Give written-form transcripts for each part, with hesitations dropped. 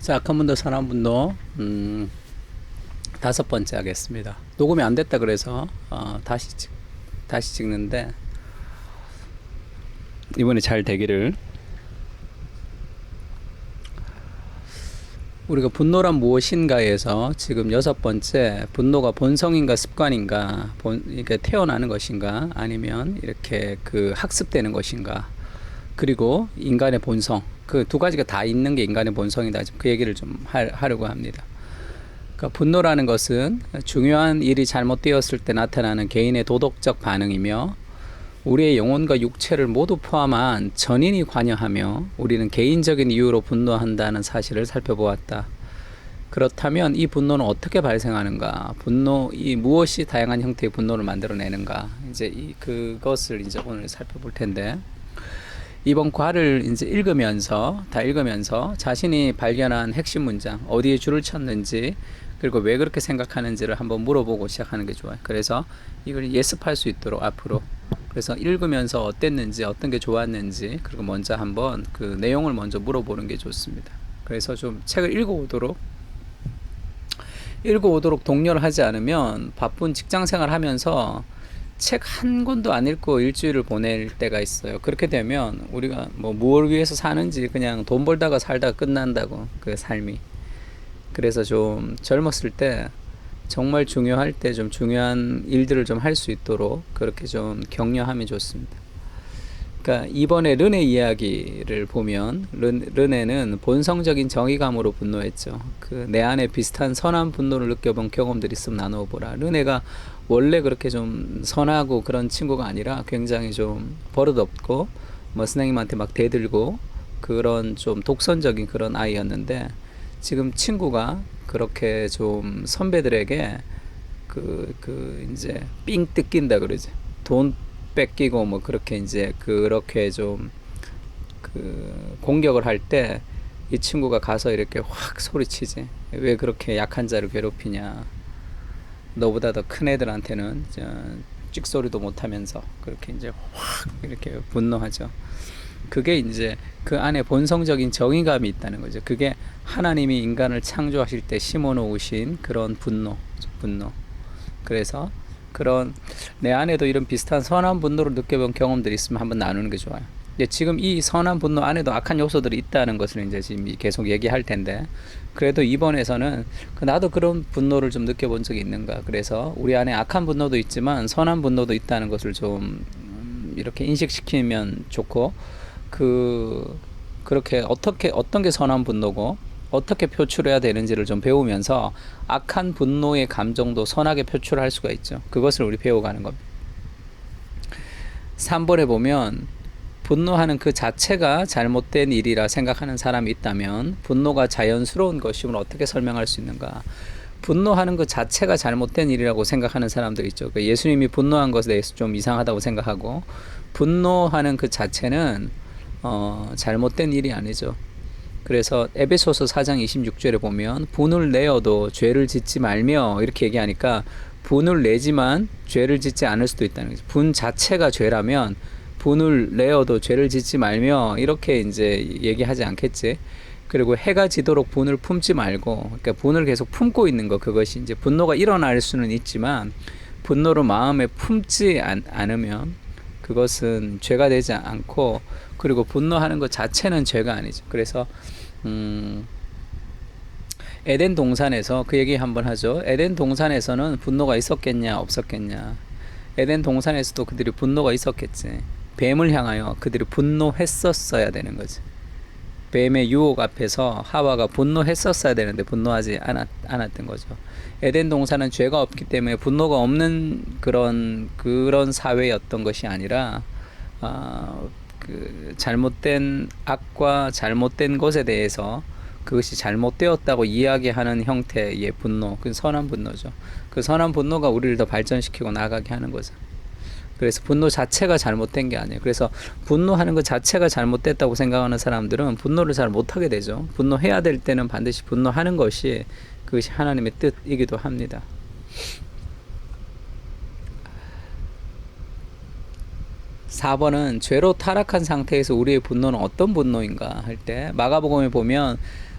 자, 악한 분노, 선한 분노, 다섯 번째 하겠습니다. 녹음이 안 됐다 그래서 다시 찍는데 이번에 잘 되기를. 우리가 분노란 무엇인가에서 지금 여섯 번째, 분노가 본성인가 습관인가, 이게 태어나는 것인가 아니면 이렇게 학습되는 것인가, 그리고 인간의 본성, 그 두 가지가 다 있는 게 인간의 본성이다. 그 얘기를 좀 하려고 합니다. 그러니까 분노라는 것은 중요한 일이 잘못되었을 때 나타나는 개인의 도덕적 반응이며, 우리의 영혼과 육체를 모두 포함한 전인이 관여하며 우리는 개인적인 이유로 분노한다는 사실을 살펴보았다. 그렇다면 이 분노는 어떻게 발생하는가? 이 무엇이 다양한 형태의 분노를 만들어내는가? 이제 그것을 이제 오늘 살펴볼 텐데, 이번 과를 이제 읽으면서 자신이 발견한 핵심 문장, 어디에 줄을 쳤는지, 그리고 왜 그렇게 생각하는지를 한번 물어보고 시작하는 게 좋아요. 그래서 이걸 예습할 수 있도록 앞으로. 그래서 읽으면서 어땠는지, 어떤 게 좋았는지, 그리고 먼저 한번 그 내용을 먼저 물어보는 게 좋습니다. 그래서 좀 책을 읽어오도록 독려를 하지 않으면 바쁜 직장 생활 하면서 책 한 권도 안 읽고 일주일을 보낼 때가 있어요. 그렇게 되면 우리가 무엇을 위해서 사는지 그냥 돈 벌다가 살다가 끝난다고, 그 삶이. 그래서 좀 젊었을 때 정말 중요할 때 좀 중요한 일들을 좀 할 수 있도록 그렇게 좀 격려하면 좋습니다. 그러니까 이번에 르네 이야기를 보면 르네는 본성적인 정의감으로 분노했죠. 내 안에 비슷한 선한 분노를 느껴본 경험들이 있으면 나누어 보라. 르네가 원래 그렇게 좀 선하고 그런 친구가 아니라 굉장히 좀 버릇없고 선생님한테 막 대들고 그런 좀 독선적인 그런 아이였는데, 지금 친구가 그렇게 좀 선배들에게 이제 삥 뜯긴다 그러지. 돈 뺏기고 그렇게 이제 그렇게 좀 공격을 할 때 이 친구가 가서 이렇게 확 소리치지. 왜 그렇게 약한 자를 괴롭히냐. 너보다 더 큰 애들한테는 찍소리도 못하면서 그렇게 이제 확 이렇게 분노하죠. 그게 이제 그 안에 본성적인 정의감이 있다는 거죠. 그게 하나님이 인간을 창조하실 때 심어 놓으신 그런 분노. 그래서 그런 내 안에도 이런 비슷한 선한 분노를 느껴본 경험들이 있으면 한번 나누는 게 좋아요. 지금 이 선한 분노 안에도 악한 요소들이 있다는 것을 이제 지금 계속 얘기할 텐데, 그래도 이번에서는 나도 그런 분노를 좀 느껴본 적이 있는가. 그래서 우리 안에 악한 분노도 있지만 선한 분노도 있다는 것을 좀 이렇게 인식시키면 좋고, 그렇게 어떤 게 선한 분노고 어떻게 표출해야 되는지를 좀 배우면서 악한 분노의 감정도 선하게 표출할 수가 있죠. 그것을 우리 배워가는 겁니다. 3번에 보면 분노하는 그 자체가 잘못된 일이라 생각하는 사람이 있다면 분노가 자연스러운 것임을 어떻게 설명할 수 있는가? 분노하는 그 자체가 잘못된 일이라고 생각하는 사람들이 있죠. 예수님이 분노한 것에 대해서 좀 이상하다고 생각하고, 분노하는 그 자체는 잘못된 일이 아니죠. 그래서 에베소서 4장 26절에 보면 분을 내어도 죄를 짓지 말며 이렇게 얘기하니까, 분을 내지만 죄를 짓지 않을 수도 있다는 거죠. 분 자체가 죄라면 분을 내어도 죄를 짓지 말며 이렇게 이제 얘기하지 않겠지. 그리고 해가 지도록 분을 품지 말고, 그러니까 분을 계속 품고 있는 거, 그것이 이제 분노가 일어날 수는 있지만 분노를 마음에 품지 않으면 그것은 죄가 되지 않고, 그리고 분노하는 것 자체는 죄가 아니죠. 그래서 에덴 동산에서 그 얘기 한번 하죠. 에덴 동산에서는 분노가 있었겠냐 없었겠냐. 에덴 동산에서도 그들이 분노가 있었겠지. 뱀을 향하여 그들이 분노했었어야 되는 거지. 뱀의 유혹 앞에서 하와가 분노했었어야 되는데 분노하지 않았던 거죠. 에덴 동산은 죄가 없기 때문에 분노가 없는 그런 사회였던 것이 아니라, 잘못된 악과 잘못된 것에 대해서 그것이 잘못되었다고 이야기하는 형태의 분노, 그 선한 분노죠. 그 선한 분노가 우리를 더 발전시키고 나아가게 하는 거죠. 그래서 분노 자체가 잘못된 게 아니에요. 그래서 분노하는 것 자체가 잘못됐다고 생각하는 사람들은 분노를 잘 못하게 되죠. 분노해야 될 때는 반드시 분노하는 것이, 그것이 하나님의 뜻이기도 합니다. 4번은 죄로 타락한 상태에서 우리의 분노는 어떤 분노인가 할 때, 마가복음에 보면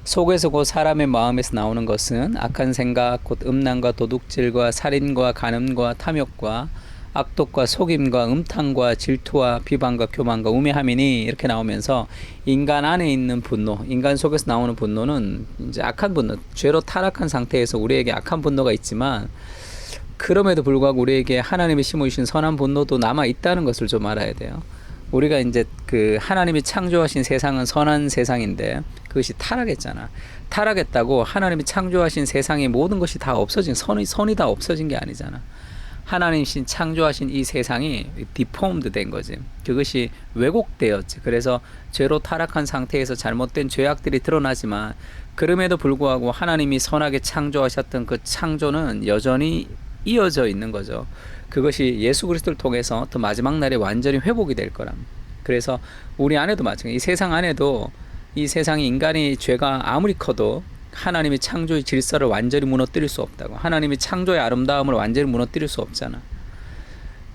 속에서 곧 사람의 마음에서 나오는 것은 악한 생각, 곧 음란과 도둑질과 살인과 간음과 탐욕과 악독과 속임과 음탕과 질투와 비방과 교만과 우매함이니 이렇게 나오면서 인간 안에 있는 분노, 인간 속에서 나오는 분노는 이제 악한 분노, 죄로 타락한 상태에서 우리에게 악한 분노가 있지만 그럼에도 불구하고 우리에게 하나님이 심으신 선한 분노도 남아 있다는 것을 좀 알아야 돼요. 우리가 이제 그 하나님이 창조하신 세상은 선한 세상인데 그것이 타락했잖아. 타락했다고 하나님이 창조하신 세상의 모든 것이 다 없어진 선이 다 없어진 게 아니잖아. 하나님이 창조하신 이 세상이 디폼드 된 거지. 그것이 왜곡되었지. 그래서 죄로 타락한 상태에서 잘못된 죄악들이 드러나지만 그럼에도 불구하고 하나님이 선하게 창조하셨던 그 창조는 여전히 이어져 있는 거죠. 그것이 예수 그리스도를 통해서 또 마지막 날에 완전히 회복이 될 거람. 그래서 우리 안에도 마찬가지. 이 세상 안에도 이 세상에 인간이 죄가 아무리 커도 하나님이 창조의 질서를 완전히 무너뜨릴 수 없다고. 하나님이 창조의 아름다움을 완전히 무너뜨릴 수 없잖아.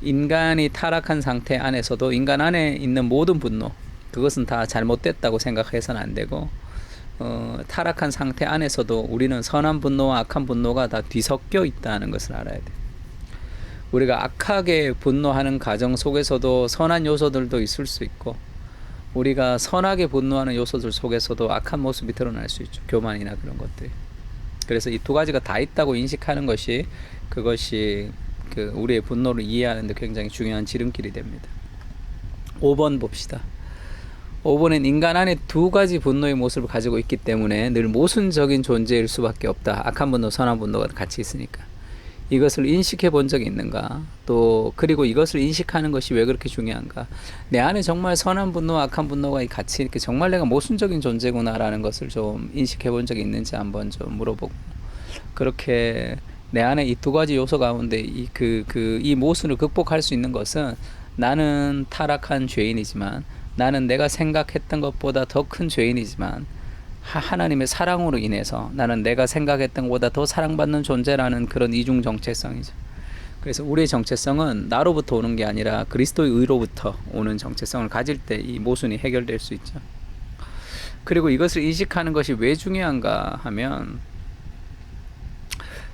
인간이 타락한 상태 안에서도 인간 안에 있는 모든 분노, 그것은 다 잘못됐다고 생각해서는 안 되고 타락한 상태 안에서도 우리는 선한 분노와 악한 분노가 다 뒤섞여 있다는 것을 알아야 돼. 우리가 악하게 분노하는 가정 속에서도 선한 요소들도 있을 수 있고 우리가 선하게 분노하는 요소들 속에서도 악한 모습이 드러날 수 있죠. 교만이나 그런 것들. 그래서 이 두 가지가 다 있다고 인식하는 것이 그것이 그 우리의 분노를 이해하는 데 굉장히 중요한 지름길이 됩니다. 5번 봅시다. 5번은 인간 안에 두 가지 분노의 모습을 가지고 있기 때문에 늘 모순적인 존재일 수밖에 없다. 악한 분노, 선한 분노가 같이 있으니까. 이것을 인식해 본 적이 있는가? 또 그리고 이것을 인식하는 것이 왜 그렇게 중요한가? 내 안에 정말 선한 분노, 악한 분노가 같이 이렇게 정말 내가 모순적인 존재구나라는 것을 좀 인식해 본 적이 있는지 한번 좀 물어보고 그렇게 내 안에 이 두 가지 요소 가운데 이 모순을 극복할 수 있는 것은 나는 타락한 죄인이지만 나는 내가 생각했던 것보다 더 큰 죄인이지만 하나님의 사랑으로 인해서 나는 내가 생각했던 것보다 더 사랑받는 존재라는 그런 이중 정체성이죠. 그래서 우리의 정체성은 나로부터 오는 게 아니라 그리스도의 의로부터 오는 정체성을 가질 때 이 모순이 해결될 수 있죠. 그리고 이것을 인식하는 것이 왜 중요한가 하면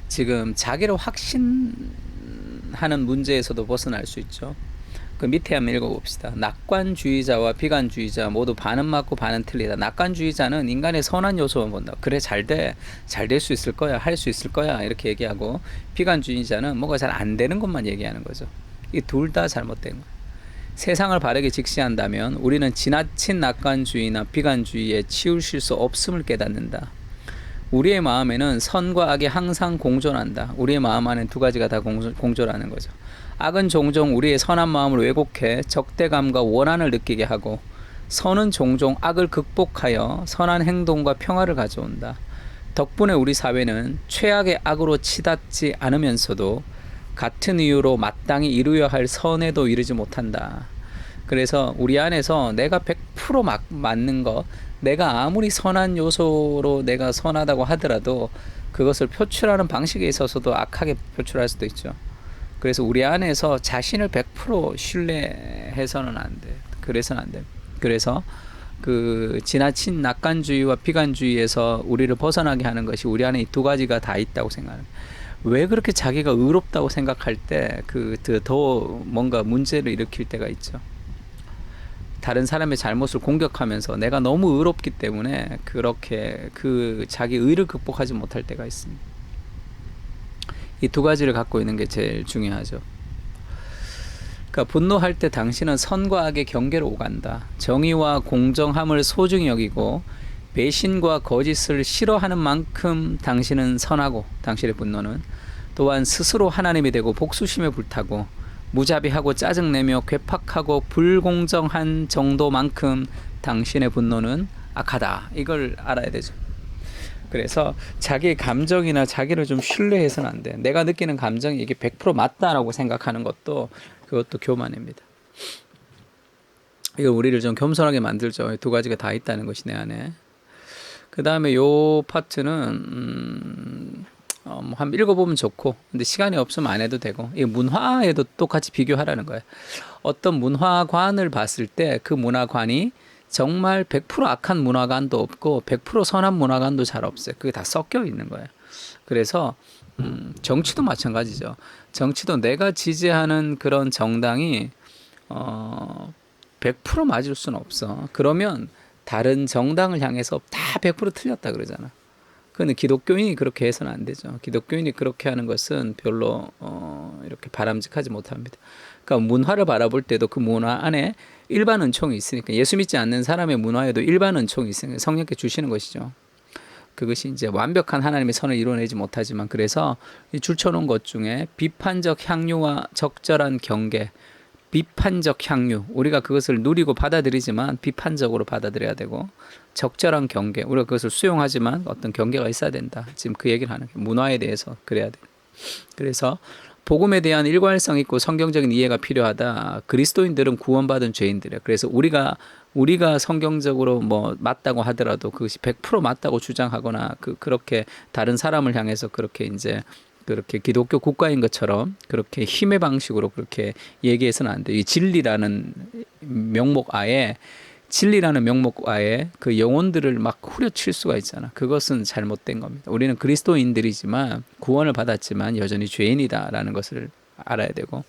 지금 자기를 확신하는 문제에서도 벗어날 수 있죠. 그 밑에 한번 읽어봅시다. 낙관주의자와 비관주의자 모두 반은 맞고 반은 틀리다. 낙관주의자는 인간의 선한 요소만 본다. 그래 잘 될 수 있을 거야, 할 수 있을 거야 이렇게 얘기하고 비관주의자는 뭐가 잘 안 되는 것만 얘기하는 거죠. 이 둘 다 잘못된 거예요. 세상을 바르게 직시한다면 우리는 지나친 낙관주의나 비관주의에 치우칠 수 없음을 깨닫는다. 우리의 마음에는 선과 악이 항상 공존한다. 우리의 마음 안에 두 가지가 다 공존하는 거죠. 악은 종종 우리의 선한 마음을 왜곡해 적대감과 원한을 느끼게 하고 선은 종종 악을 극복하여 선한 행동과 평화를 가져온다. 덕분에 우리 사회는 최악의 악으로 치닫지 않으면서도 같은 이유로 마땅히 이루어야 할 선에도 이르지 못한다. 그래서 우리 안에서 내가 100% 맞는 것, 내가 아무리 선한 요소로 내가 선하다고 하더라도 그것을 표출하는 방식에 있어서도 악하게 표출할 수도 있죠. 그래서 우리 안에서 자신을 100% 신뢰해서는 안 돼. 그래서는 안 돼. 그래서 그 지나친 낙관주의와 비관주의에서 우리를 벗어나게 하는 것이 우리 안에 이 두 가지가 다 있다고 생각합니다. 왜 그렇게 자기가 의롭다고 생각할 때 더 뭔가 문제를 일으킬 때가 있죠. 다른 사람의 잘못을 공격하면서 내가 너무 의롭기 때문에 그렇게 그 자기 의를 극복하지 못할 때가 있습니다. 이 두 가지를 갖고 있는 게 제일 중요하죠. 그러니까 분노할 때 당신은 선과 악의 경계로 오간다. 정의와 공정함을 소중히 여기고 배신과 거짓을 싫어하는 만큼 당신은 선하고 당신의 분노는 또한 스스로 하나님이 되고 복수심에 불타고 무자비하고 짜증내며 괴팍하고 불공정한 정도만큼 당신의 분노는 악하다. 이걸 알아야 되죠. 그래서 자기의 감정이나 자기를 좀 신뢰해서는 안 돼. 내가 느끼는 감정이 이게 100% 맞다라고 생각하는 것도 그것도 교만입니다. 이거 우리를 좀 겸손하게 만들죠. 두 가지가 다 있다는 것이 내 안에. 그 다음에 요 파트는 한번 읽어보면 좋고 근데 시간이 없으면 안 해도 되고 이 문화에도 똑같이 비교하라는 거예요. 어떤 문화관을 봤을 때 그 문화관이 정말 100% 악한 문화관도 없고 100% 선한 문화관도 잘 없어요. 그게 다 섞여 있는 거예요. 그래서 정치도 마찬가지죠. 정치도 내가 지지하는 그런 정당이 100% 맞을 수는 없어. 그러면 다른 정당을 향해서 다 100% 틀렸다 그러잖아. 그건 기독교인이 그렇게 해서는 안 되죠. 기독교인이 그렇게 하는 것은 별로 이렇게 바람직하지 못합니다. 그러니까 문화를 바라볼 때도 그 문화 안에 일반 은총이 있으니까, 예수 믿지 않는 사람의 문화에도 일반 은총이 있으니까 성령께 주시는 것이죠. 그것이 이제 완벽한 하나님의 선을 이루어내지 못하지만, 그래서 이 줄쳐놓은 것 중에 비판적 향유와 적절한 경계, 비판적 향유, 우리가 그것을 누리고 받아들이지만 비판적으로 받아들여야 되고, 적절한 경계, 우리가 그것을 수용하지만 어떤 경계가 있어야 된다. 지금 그 얘기를 하는 거예요. 문화에 대해서 그래야 돼요. 그래서 복음에 대한 일관성 있고 성경적인 이해가 필요하다. 그리스도인들은 구원받은 죄인들이에요. 그래서 우리가 성경적으로 뭐 맞다고 하더라도 그것이 100% 맞다고 주장하거나 그렇게 다른 사람을 향해서 그렇게 이제 그렇게 기독교 국가인 것처럼 그렇게 힘의 방식으로 그렇게 얘기해서는 안 돼요. 이 진리라는 명목 아에 그 영혼들을 막 후려칠 수가 있잖아. 그것은 잘못된 겁니다. 우리는 그리스도인들이지만 구원을 받았지만 여전히 죄인이다라는 것을 알아야 되고,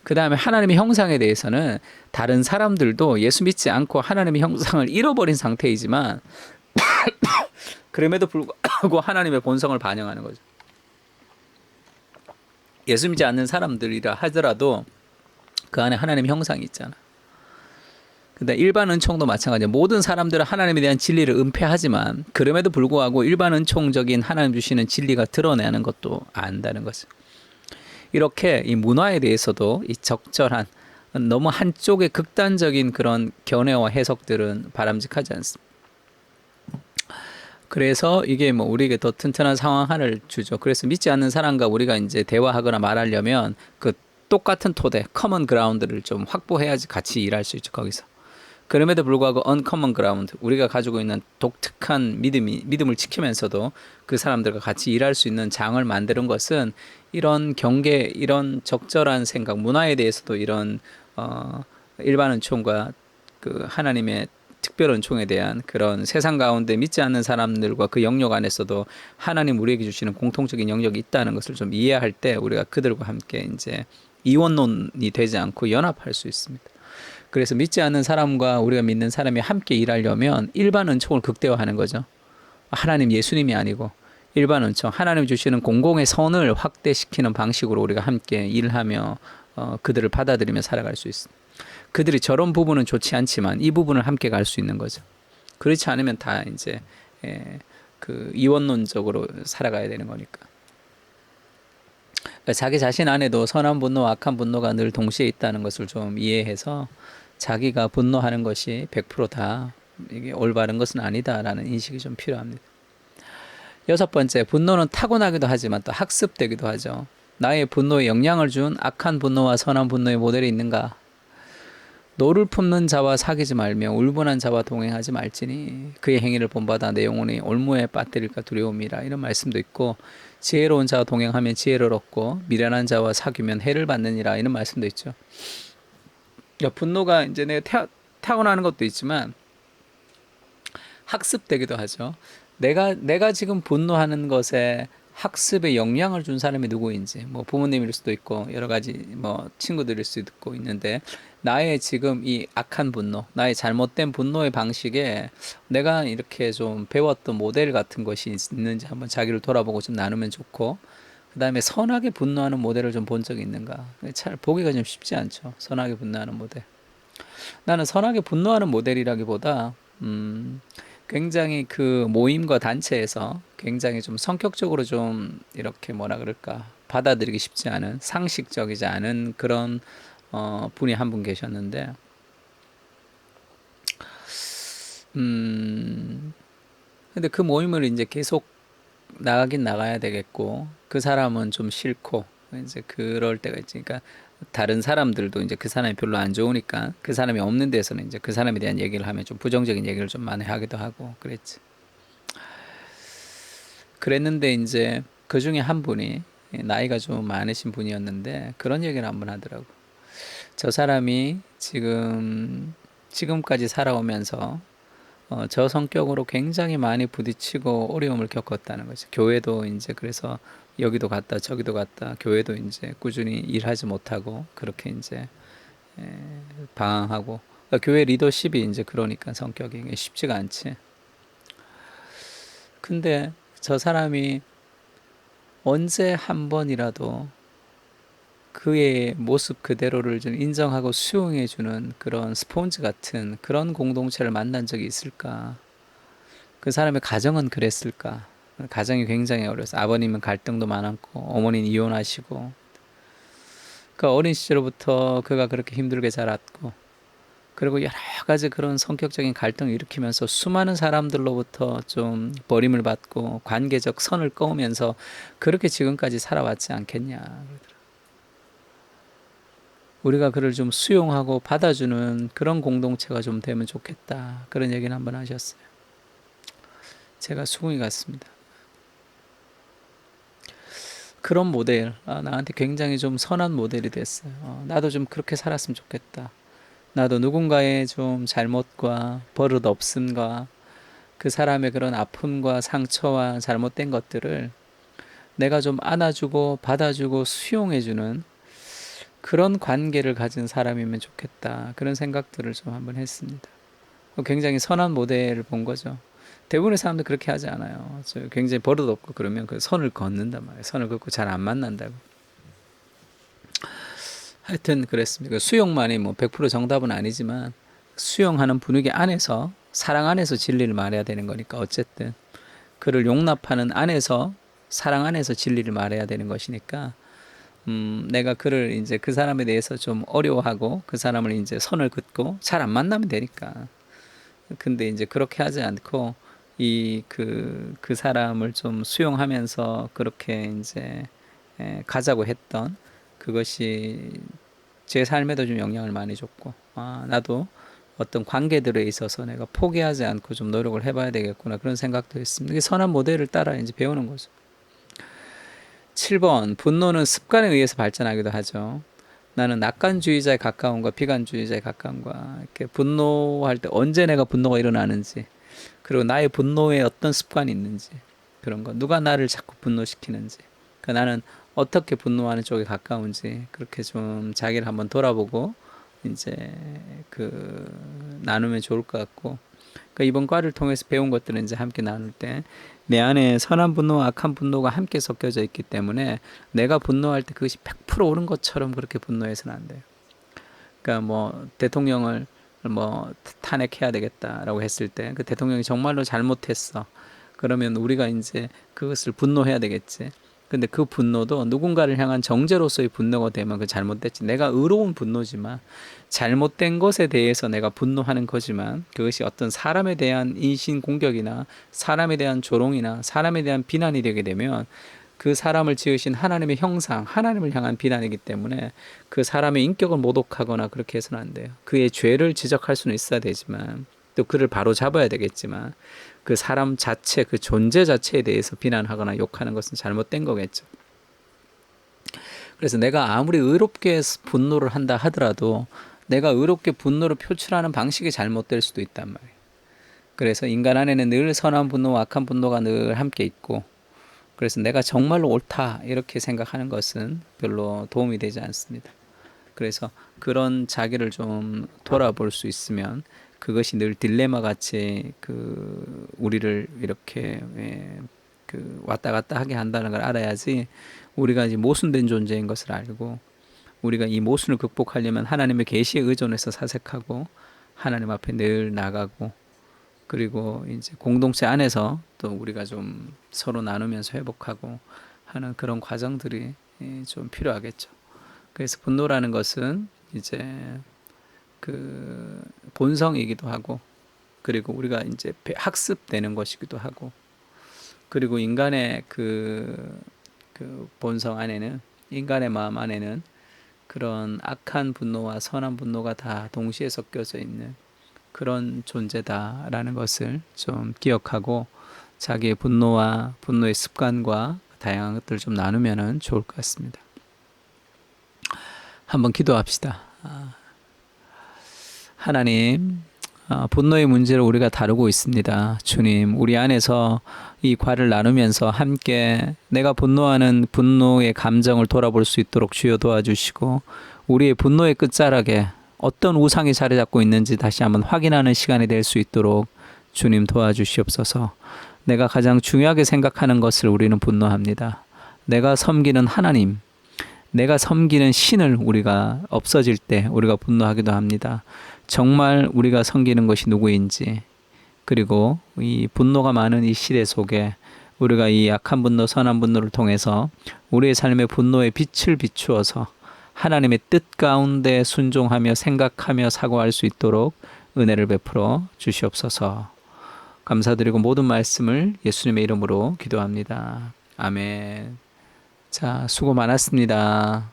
그 다음에 하나님의 형상에 대해서는 다른 사람들도 예수 믿지 않고 하나님의 형상을 잃어버린 상태이지만 그럼에도 불구하고 하나님의 본성을 반영하는 거죠. 예수 믿지 않는 사람들이라 하더라도 그 안에 하나님의 형상이 있잖아. 근데 일반 은총도 마찬가지예요. 모든 사람들은 하나님에 대한 진리를 은폐하지만 그럼에도 불구하고 일반 은총적인 하나님 주시는 진리가 드러나는 것도 안다는 거죠. 이렇게 이 문화에 대해서도 이 적절한, 너무 한쪽의 극단적인 그런 견해와 해석들은 바람직하지 않습니다. 그래서 이게 뭐 우리에게 더 튼튼한 상황을 주죠. 그래서 믿지 않는 사람과 우리가 이제 대화하거나 말하려면 그 똑같은 토대, 커먼 그라운드를 좀 확보해야지 같이 일할 수 있죠, 거기서. 그럼에도 불구하고 uncommon ground, 우리가 가지고 있는 독특한 믿음을 지키면서도 그 사람들과 같이 일할 수 있는 장을 만드는 것은 이런 경계, 이런 적절한 생각, 문화에 대해서도 이런 일반 은총과 그 하나님의 특별 은총에 대한 그런 세상 가운데 믿지 않는 사람들과 그 영역 안에서도 하나님 우리에게 주시는 공통적인 영역이 있다는 것을 좀 이해할 때 우리가 그들과 함께 이제 이원론이 되지 않고 연합할 수 있습니다. 그래서 믿지 않는 사람과 우리가 믿는 사람이 함께 일하려면 일반 은총을 극대화하는 거죠. 하나님 예수님이 아니고 일반 은총, 하나님 주시는 공공의 선을 확대시키는 방식으로 우리가 함께 일하며 그들을 받아들이며 살아갈 수 있습니다. 그들이 저런 부분은 좋지 않지만 이 부분을 함께 갈 수 있는 거죠. 그렇지 않으면 다 이제 그 이원론적으로 살아가야 되는 거니까. 그러니까 자기 자신 안에도 선한 분노와 악한 분노가 늘 동시에 있다는 것을 좀 이해해서 자기가 분노하는 것이 100%다 이게 올바른 것은 아니다라는 인식이 좀 필요합니다. 6번째, 분노는 타고나기도 하지만 또 학습되기도 하죠. 나의 분노에 영향을 준 악한 분노와 선한 분노의 모델이 있는가? 노를 품는 자와 사귀지 말며 울분한 자와 동행하지 말지니 그의 행위를 본받아 내 영혼이 올무에 빠뜨릴까 두려움이라, 이런 말씀도 있고, 지혜로운 자와 동행하면 지혜를 얻고 미련한 자와 사귀면 해를 받느니라, 이런 말씀도 있죠. 그러니까 분노가 이제 내가 타고나는 것도 있지만 학습되기도 하죠. 내가 지금 분노하는 것에 학습에 영향을 준 사람이 누구인지, 뭐 부모님일 수도 있고 여러 가지 뭐 친구들일 수도 있고 있는데, 나의 지금 이 악한 분노, 나의 잘못된 분노의 방식에 내가 이렇게 좀 배웠던 모델 같은 것이 있는지 한번 자기를 돌아보고 좀 나누면 좋고, 그 다음에 선하게 분노하는 모델을 좀 본 적이 있는가. 잘 보기가 좀 쉽지 않죠, 선하게 분노하는 모델. 나는 선하게 분노하는 모델이라기보다 굉장히 그 모임과 단체에서 굉장히 좀 성격적으로 좀 이렇게 뭐라 그럴까, 받아들이기 쉽지 않은, 상식적이지 않은 그런 분이 한 분 계셨는데, 근데 그 모임을 이제 계속 나가긴 나가야 되겠고, 그 사람은 좀 싫고, 이제 그럴 때가 있지. 그러니까 다른 사람들도 이제 그 사람이 별로 안 좋으니까 그 사람이 없는 데서는 이제 그 사람에 대한 얘기를 하면 좀 부정적인 얘기를 좀 많이 하기도 하고 그랬지. 그랬는데 이제 그 중에 한 분이 나이가 좀 많으신 분이었는데 그런 얘기를 한번 하더라고. 저 사람이 지금 지금까지 살아오면서 저 성격으로 굉장히 많이 부딪히고 어려움을 겪었다는 거죠. 교회도 이제 그래서 여기도 갔다 저기도 갔다 교회도 이제 꾸준히 일하지 못하고 그렇게 이제 방황하고 그러니까 교회 리더십이 이제 그러니까 성격이 쉽지가 않지. 근데 저 사람이 언제 한 번이라도 그의 모습 그대로를 좀 인정하고 수용해주는 그런 스폰지 같은 그런 공동체를 만난 적이 있을까? 그 사람의 가정은 그랬을까? 가정이 굉장히 어려서 아버님은 갈등도 많았고 어머니는 이혼하시고 그 어린 시절부터 그가 그렇게 힘들게 자랐고 그리고 여러 가지 그런 성격적인 갈등을 일으키면서 수많은 사람들로부터 좀 버림을 받고 관계적 선을 그으면서 그렇게 지금까지 살아왔지 않겠냐. 우리가 그를 좀 수용하고 받아주는 그런 공동체가 좀 되면 좋겠다. 그런 얘기는 한번 하셨어요. 제가 수긍이 갔습니다. 그런 모델, 나한테 굉장히 좀 선한 모델이 됐어요. 나도 좀 그렇게 살았으면 좋겠다. 나도 누군가의 좀 잘못과 버릇 없음과 그 사람의 그런 아픔과 상처와 잘못된 것들을 내가 좀 안아주고 받아주고 수용해주는 그런 관계를 가진 사람이면 좋겠다. 그런 생각들을 좀 한번 했습니다. 굉장히 선한 모델을 본 거죠. 대부분의 사람들 그렇게 하지 않아요. 굉장히 버릇 없고 그러면 그 선을 걷는단 말이에요. 선을 걷고 잘 안 만난다고. 하여튼 그랬습니다. 수용만이 뭐 100% 정답은 아니지만 수용하는 분위기 안에서 사랑 안에서 진리를 말해야 되는 거니까 어쨌든 그를 용납하는 안에서 사랑 안에서 진리를 말해야 되는 것이니까 내가 그를 이제 그 사람에 대해서 좀 어려워하고 그 사람을 이제 선을 긋고 잘 안 만나면 되니까. 근데 이제 그렇게 하지 않고 그 사람을 좀 수용하면서 그렇게 이제 가자고 했던 그것이 제 삶에도 좀 영향을 많이 줬고, 나도 어떤 관계들에 있어서 내가 포기하지 않고 좀 노력을 해봐야 되겠구나 그런 생각도 했습니다. 이게 선한 모델을 따라 이제 배우는 거죠. 7번, 분노는 습관에 의해서 발전하기도 하죠. 나는 낙관주의자에 가까운가 비관주의자에 가까운가 이렇게 분노할 때 언제 내가 분노가 일어나는지 그리고 나의 분노에 어떤 습관이 있는지 그런 거 누가 나를 자꾸 분노시키는지 나는 어떻게 분노하는 쪽에 가까운지 그렇게 좀 자기를 한번 돌아보고 이제 나누면 좋을 것 같고 이번 과를 통해서 배운 것들은 이제 함께 나눌 때 내 안에 선한 분노와 악한 분노가 함께 섞여져 있기 때문에 내가 분노할 때 그것이 100% 옳은 것처럼 그렇게 분노해서는 안 돼요. 그러니까 뭐 대통령을 뭐 탄핵해야 되겠다라고 했을 때 그 대통령이 정말로 잘못했어. 그러면 우리가 이제 그것을 분노해야 되겠지. 근데 그 분노도 누군가를 향한 정죄로서의 분노가 되면 그 잘못됐지. 내가 의로운 분노지만 잘못된 것에 대해서 내가 분노하는 거지만 그것이 어떤 사람에 대한 인신 공격이나 사람에 대한 조롱이나 사람에 대한 비난이 되게 되면 그 사람을 지으신 하나님의 형상, 하나님을 향한 비난이기 때문에 그 사람의 인격을 모독하거나 그렇게 해서는 안 돼요. 그의 죄를 지적할 수는 있어야 되지만 또 그를 바로 잡아야 되겠지만 그 사람 자체, 그 존재 자체에 대해서 비난하거나 욕하는 것은 잘못된 거겠죠. 그래서 내가 아무리 의롭게 분노를 한다 하더라도 내가 의롭게 분노를 표출하는 방식이 잘못될 수도 있단 말이에요. 그래서 인간 안에는 늘 선한 분노와 악한 분노가 늘 함께 있고 그래서 내가 정말로 옳다 이렇게 생각하는 것은 별로 도움이 되지 않습니다. 그래서 그런 자기를 좀 돌아볼 수 있으면 그것이 늘 딜레마 같이 우리를 이렇게 왔다 갔다 하게 한다는 걸 알아야지 우리가 이제 모순된 존재인 것을 알고 우리가 이 모순을 극복하려면 하나님의 계시에 의존해서 사색하고 하나님 앞에 늘 나가고 그리고 이제 공동체 안에서 또 우리가 좀 서로 나누면서 회복하고 하는 그런 과정들이 좀 필요하겠죠. 그래서 분노라는 것은 이제 본성이기도 하고 그리고 우리가 이제 학습되는 것이기도 하고 그리고 인간의 그 본성 안에는 인간의 마음 안에는 그런 악한 분노와 선한 분노가 다 동시에 섞여져 있는 그런 존재다라는 것을 좀 기억하고 자기의 분노와 분노의 습관과 다양한 것들을 좀 나누면 좋을 것 같습니다. 한번 기도합시다. 하나님, 분노의 문제를 우리가 다루고 있습니다. 주님, 우리 안에서 이 과를 나누면서 함께 내가 분노하는 분노의 감정을 돌아볼 수 있도록 주여 도와주시고, 우리의 분노의 끝자락에 어떤 우상이 자리 잡고 있는지 다시 한번 확인하는 시간이 될 수 있도록 주님 도와주시옵소서. 내가 가장 중요하게 생각하는 것을 우리는 분노합니다. 내가 섬기는 하나님, 내가 섬기는 신을 우리가 없어질 때 우리가 분노하기도 합니다. 정말 우리가 섬기는 것이 누구인지, 그리고 이 분노가 많은 이 시대 속에 우리가 이 약한 분노, 선한 분노를 통해서 우리의 삶의 분노의 빛을 비추어서 하나님의 뜻 가운데 순종하며 생각하며 사고할 수 있도록 은혜를 베풀어 주시옵소서. 감사드리고 모든 말씀을 예수님의 이름으로 기도합니다. 아멘. 자, 수고 많았습니다.